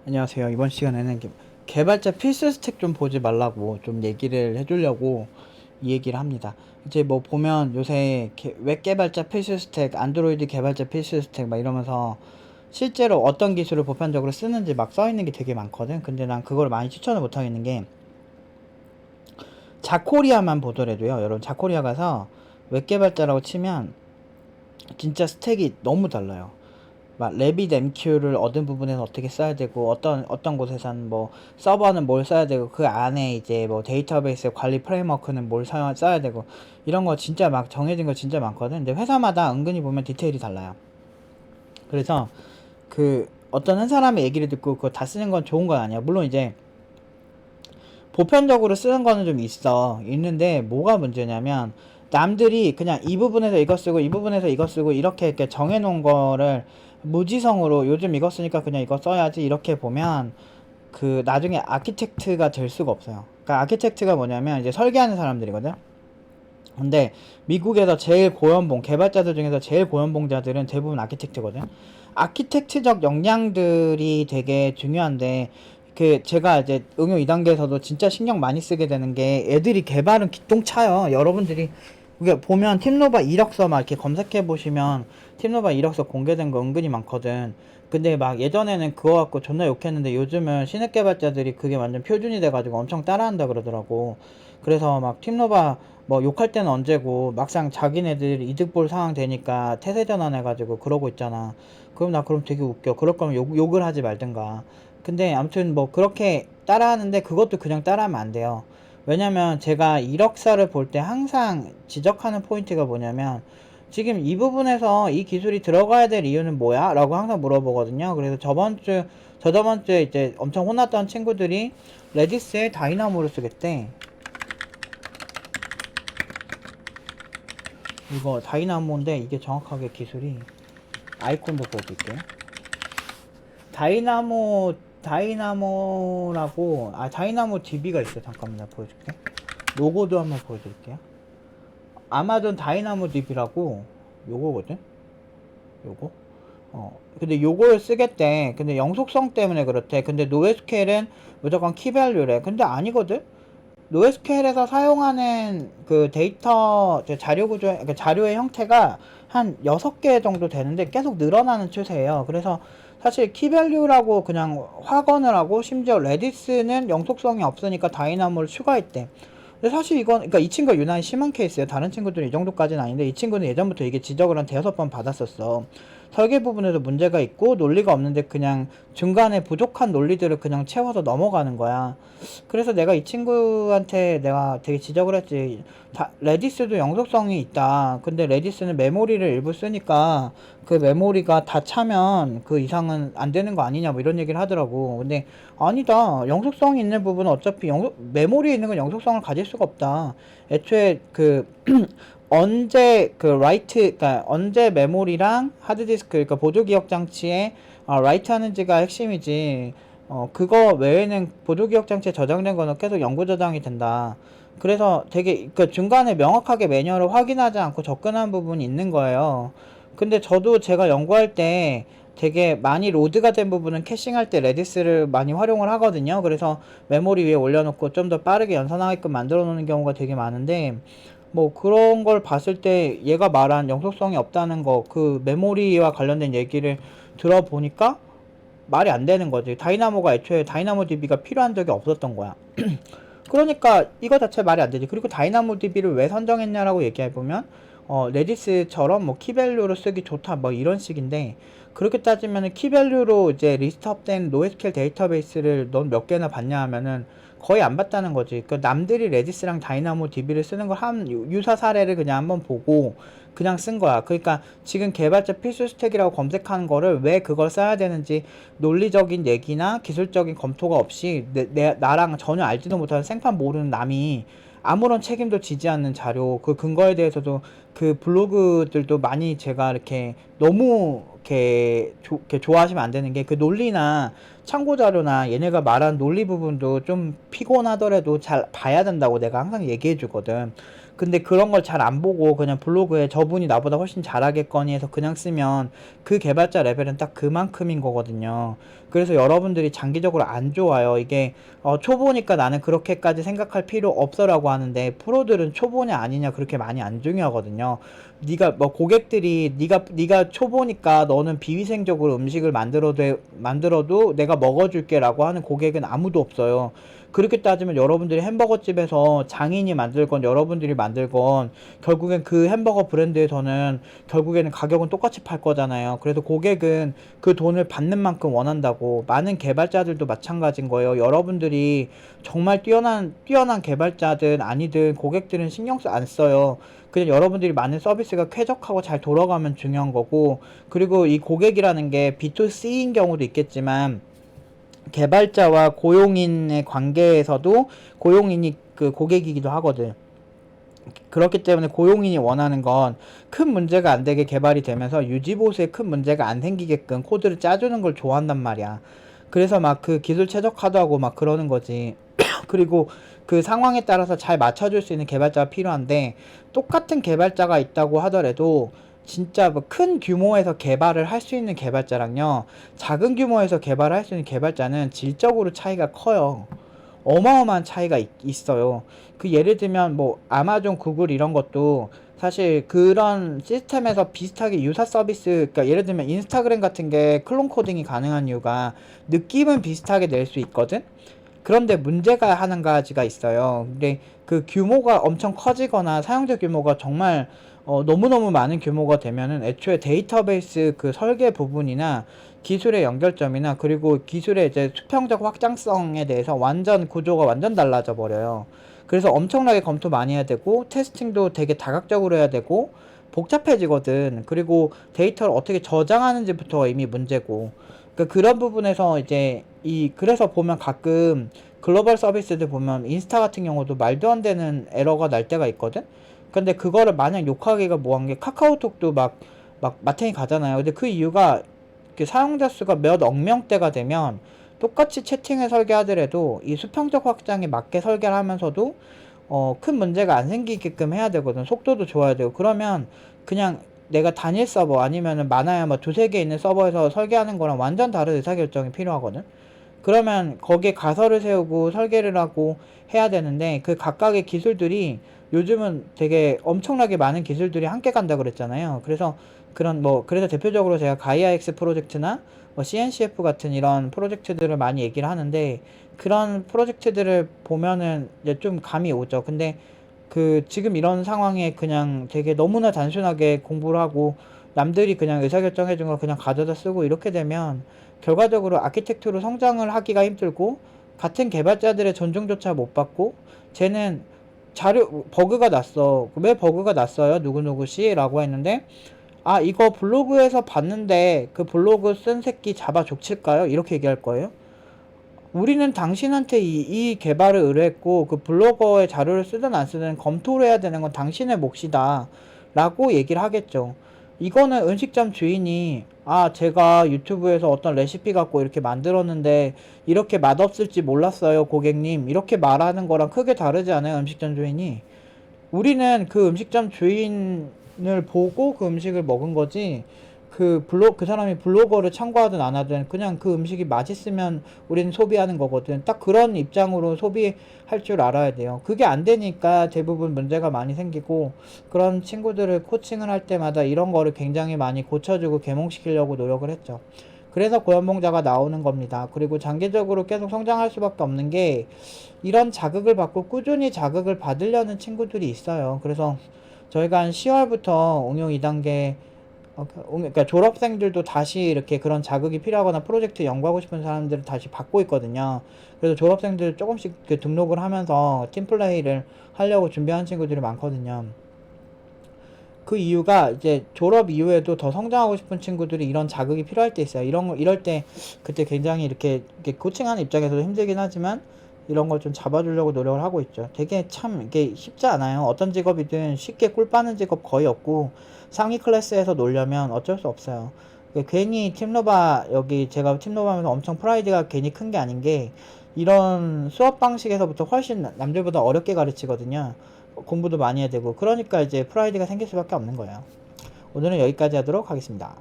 안녕하세요. 이번 시간에는 개발자 필수 스택 좀 보지 말라고 좀 얘기를 해주려고 이 얘기를 합니다. 이제 뭐 보면 요새 웹 개발자 필수 스택, 안드로이드 개발자 필수 스택 막 이러면서 실제로 어떤 기술을 보편적으로 쓰는지 막 써있는 게 되게 많거든. 근데 난 그걸 많이 추천을 못 하겠는 게 자코리아만 보더라도요. 여러분 자코리아 가서 웹 개발자라고 치면 진짜 스택이 너무 달라요. 막 레빗 MQ를 얻은 부분에서 어떻게 써야 되고 어떤 곳에서는 뭐 서버는 뭘 써야 되고 그 안에 이제 뭐 데이터베이스 관리 프레임워크는 뭘 써야 되고 이런 거 진짜 막 정해진 거 진짜 많거든. 근데 회사마다 은근히 보면 디테일이 달라요. 그래서 그 어떤 한 사람의 얘기를 듣고 그거 다 쓰는 건 좋은 건 아니야. 물론 이제 보편적으로 쓰는 거는 좀 있는데 뭐가 문제냐면 남들이 그냥 이 부분에서 이거 쓰고 이 부분에서 이거 쓰고 이렇게 정해놓은 거를 무지성으로 요즘 이거 쓰니까 그냥 이거 써야지 이렇게 보면 그 나중에 아키텍트가 될 수가 없어요. 그러니까 아키텍트가 뭐냐면 이제 설계하는 사람들이거든. 근데 미국에서 제일 고연봉 개발자들 중에서 제일 고연봉자들은 대부분 아키텍트거든. 아키텍트적 역량들이 되게 중요한데 그 제가 이제 응용 2단계에서도 진짜 신경 많이 쓰게 되는 게 애들이 개발은 기똥차요. 여러분들이 그게 보면 팀노바 이력서 막 이렇게 검색해 보시면 팀노바 이력서 공개된 거 은근히 많거든. 근데 막 예전에는 그거 갖고 존나 욕했는데 요즘은 신입 개발자들이 그게 완전 표준이 돼가지고 엄청 따라한다 그러더라고. 그래서 막 팀노바 뭐 욕할 때는 언제고 막상 자기네들 이득 볼 상황 되니까 태세 전환해가지고 그러고 있잖아. 그럼 되게 웃겨. 그럴 거면 욕을 하지 말든가. 근데 아무튼 뭐 그렇게 따라하는데 그것도 그냥 따라하면 안 돼요. 왜냐면 제가 이력서를 볼 때 항상 지적하는 포인트가 뭐냐면 지금 이 부분에서 이 기술이 들어가야 될 이유는 뭐야? 라고 항상 물어보거든요. 그래서 저저번 주에 이제 엄청 혼났던 친구들이 레디스에 다이나모를 쓰겠대. 이거 다이나모인데 이게 정확하게 기술이 아이콘도 보여드릴게요. 다이나모라고 다이나모 DB가 있어요. 잠깐만 보여줄게. 로고도 한번 보여드릴게요. 아마존 다이나모 DB라고 요거거든. 요거. 근데 요걸 쓰겠대. 근데 영속성 때문에 그렇대. 근데 노에스케일은 무조건 키밸류래. 근데 아니거든. 노에스케일에서 사용하는 그 데이터 자료 구조, 그러니까 자료의 형태가 한 6개 정도 되는데 계속 늘어나는 추세예요. 그래서 사실 키밸류라고 그냥 확언을 하고 심지어 레디스는 영속성이 없으니까 다이나모를 추가했대. 근데 사실 이건 그러니까 이 친구가 유난히 심한 케이스예요. 다른 친구들은 이 정도까지는 아닌데 이 친구는 예전부터 이게 지적을 한 대여섯 번 받았었어. 설계 부분에서 문제가 있고 논리가 없는데 그냥 중간에 부족한 논리들을 그냥 채워서 넘어가는 거야. 그래서 내가 이 친구한테 내가 되게 지적을 했지. 레디스도 영속성이 있다. 근데 레디스는 메모리를 일부 쓰니까 그 메모리가 다 차면 그 이상은 안 되는 거 아니냐 뭐 이런 얘기를 하더라고. 근데 아니다. 영속성이 있는 부분은 어차피 메모리에 있는 건 영속성을 가질 수가 없다. 애초에 그 언제 그 그러니까 언제 메모리랑 하드디스크, 그러니까 보조 기억 장치에 라이트 하는지가 핵심이지. 그거 외에는 보조 기억 장치에 저장된 거는 계속 영구 저장이 된다. 그래서 되게 그 중간에 명확하게 매뉴얼을 확인하지 않고 접근한 부분이 있는 거예요. 근데 저도 제가 연구할 때 되게 많이 로드가 된 부분은 캐싱할 때 레디스를 많이 활용을 하거든요. 그래서 메모리 위에 올려놓고 좀 더 빠르게 연산하게끔 만들어 놓는 경우가 되게 많은데 뭐 그런 걸 봤을 때 얘가 말한 영속성이 없다는 거, 그 메모리와 관련된 얘기를 들어보니까 말이 안 되는 거지. 다이나모가 애초에 다이나모 DB가 필요한 적이 없었던 거야. 그러니까 이거 자체 말이 안 되지. 그리고 다이나모 DB를 왜 선정했냐라고 얘기해보면 레디스처럼 뭐 키밸류로 쓰기 좋다 뭐 이런 식인데, 그렇게 따지면 키밸류로 이제 리스트업된 노에스케일 데이터베이스를 넌 몇 개나 봤냐 하면은 거의 안 봤다는 거지. 그 남들이 레디스랑 다이나모 DB를 쓰는 걸 한 유사 사례를 그냥 한번 보고 그냥 쓴 거야. 그러니까 지금 개발자 필수 스택이라고 검색하는 거를 왜 그걸 써야 되는지 논리적인 얘기나 기술적인 검토가 없이 나랑 전혀 알지도 못하는 생판 모르는 남이 아무런 책임도 지지 않는 자료, 그 근거에 대해서도 그 블로그들도 많이 제가 이렇게 너무 이렇게 좋아하시면 안 되는 게, 그 논리나 참고 자료나 얘네가 말한 논리 부분도 좀 피곤하더라도 잘 봐야 된다고 내가 항상 얘기해 주거든. 근데 그런 걸 잘 안 보고 그냥 블로그에 저분이 나보다 훨씬 잘하겠거니 해서 그냥 쓰면 그 개발자 레벨은 딱 그만큼인 거거든요. 그래서 여러분들이 장기적으로 안 좋아요. 이게 초보니까 나는 그렇게까지 생각할 필요 없어라고 하는데, 프로들은 초보냐 아니냐 그렇게 많이 안 중요하거든요. 네가 뭐 고객들이 네가 초보니까 너는 비위생적으로 음식을 만들어도 내가 먹어줄게라고 하는 고객은 아무도 없어요. 그렇게 따지면 여러분들이 햄버거 집에서 장인이 만들건 여러분들이 만들건 결국엔 그 햄버거 브랜드에서는 결국에는 가격은 똑같이 팔 거잖아요. 그래서 고객은 그 돈을 받는 만큼 원한다고. 많은 개발자들도 마찬가지인 거예요. 여러분들이 정말 뛰어난 개발자든 아니든 고객들은 신경 안 써요. 그냥 여러분들이 많은 서비스가 쾌적하고 잘 돌아가면 중요한 거고, 그리고 이 고객이라는 게 B2C인 경우도 있겠지만 개발자와 고용인의 관계에서도 고용인이 그 고객이기도 하거든. 그렇기 때문에 고용인이 원하는 건 큰 문제가 안 되게 개발이 되면서 유지보수에 큰 문제가 안 생기게끔 코드를 짜주는 걸 좋아한단 말이야. 그래서 막 그 기술 최적화도 하고 막 그러는 거지. 그리고 그 상황에 따라서 잘 맞춰줄 수 있는 개발자가 필요한데, 똑같은 개발자가 있다고 하더라도 진짜 뭐 큰 규모에서 개발을 할 수 있는 개발자랑요, 작은 규모에서 개발을 할 수 있는 개발자는 질적으로 차이가 커요. 어마어마한 차이가 있어요. 그 예를 들면 뭐 아마존, 구글 이런 것도 사실 그런 시스템에서 비슷하게 유사 서비스, 그러니까 예를 들면 인스타그램 같은 게 클론 코딩이 가능한 이유가 느낌은 비슷하게 낼 수 있거든. 그런데 문제가 한 가지가 있어요. 근데 그 규모가 엄청 커지거나 사용자 규모가 정말 너무너무 많은 규모가 되면은 애초에 데이터베이스 그 설계 부분이나 기술의 연결점이나 그리고 기술의 이제 수평적 확장성에 대해서 완전 구조가 완전 달라져 버려요. 그래서 엄청나게 검토 많이 해야 되고 테스팅도 되게 다각적으로 해야 되고 복잡해지거든. 그리고 데이터를 어떻게 저장하는지부터 이미 문제고. 그러니까 그런 부분에서 이제 그래서 보면 가끔 글로벌 서비스들 보면 인스타 같은 경우도 말도 안 되는 에러가 날 때가 있거든. 근데 그거를 마냥 욕하기가 뭐한 게, 카카오톡도 막 마탱이 가잖아요. 근데 그 이유가 그 사용자 수가 몇 억 명대가 되면 똑같이 채팅을 설계하더라도 이 수평적 확장에 맞게 설계를 하면서도 큰 문제가 안 생기게끔 해야 되거든. 속도도 좋아야 되고. 그러면 그냥 내가 단일 서버 아니면은 많아야 뭐 두세 개 있는 서버에서 설계하는 거랑 완전 다른 의사결정이 필요하거든. 그러면 거기에 가설을 세우고 설계를 하고 해야 되는데, 그 각각의 기술들이 요즘은 되게 엄청나게 많은 기술들이 함께 간다 그랬잖아요. 그래서 그래서 대표적으로 제가 가이아X 프로젝트나 뭐 CNCF 같은 이런 프로젝트들을 많이 얘기를 하는데, 그런 프로젝트들을 보면은 이제 좀 감이 오죠. 근데 그 지금 이런 상황에 그냥 되게 너무나 단순하게 공부를 하고 남들이 그냥 의사결정 해준 걸 그냥 가져다 쓰고 이렇게 되면 결과적으로 아키텍트로 성장을 하기가 힘들고, 같은 개발자들의 존중조차 못 받고, 쟤는 버그가 났어. 왜 버그가 났어요? 누구누구씨? 라고 했는데, 아, 이거 블로그에서 봤는데 그 블로그 쓴 새끼 잡아 족칠까요? 이렇게 얘기할 거예요. 우리는 당신한테 이 개발을 의뢰했고 그 블로거의 자료를 쓰든 안 쓰든 검토를 해야 되는 건 당신의 몫이다 라고 얘기를 하겠죠. 이거는 음식점 주인이 제가 유튜브에서 어떤 레시피 갖고 이렇게 만들었는데 이렇게 맛없을지 몰랐어요 고객님, 이렇게 말하는 거랑 크게 다르지 않아요. 음식점 주인이, 우리는 그 음식점 주인을 보고 그 음식을 먹은 거지, 그 사람이 블로거를 참고하든 안 하든 그냥 그 음식이 맛있으면 우리는 소비하는 거거든. 딱 그런 입장으로 소비할 줄 알아야 돼요. 그게 안 되니까 대부분 문제가 많이 생기고, 그런 친구들을 코칭을 할 때마다 이런 거를 굉장히 많이 고쳐주고 계몽시키려고 노력을 했죠. 그래서 고연봉자가 나오는 겁니다. 그리고 장기적으로 계속 성장할 수밖에 없는 게, 이런 자극을 받고 꾸준히 자극을 받으려는 친구들이 있어요. 그래서 저희가 한 10월부터 응용 2단계, 그러니까 졸업생들도 다시 이렇게 그런 자극이 필요하거나 프로젝트 연구하고 싶은 사람들을 다시 받고 있거든요. 그래서 졸업생들 조금씩 그 등록을 하면서 팀플레이를 하려고 준비하는 친구들이 많거든요. 그 이유가 이제 졸업 이후에도 더 성장하고 싶은 친구들이 이런 자극이 필요할 때 있어요. 이럴 때 그때 굉장히 이렇게 코칭하는 입장에서도 힘들긴 하지만 이런 걸 좀 잡아주려고 노력을 하고 있죠. 되게 참 이게 쉽지 않아요. 어떤 직업이든 쉽게 꿀 빠는 직업 거의 없고, 상위 클래스에서 놀려면 어쩔 수 없어요. 괜히 팀로바, 여기 제가 팀로바 하면서 엄청 프라이드가 괜히 큰 게 아닌 게, 이런 수업 방식에서부터 훨씬 남들보다 어렵게 가르치거든요. 공부도 많이 해야 되고. 그러니까 이제 프라이드가 생길 수밖에 없는 거예요. 오늘은 여기까지 하도록 하겠습니다.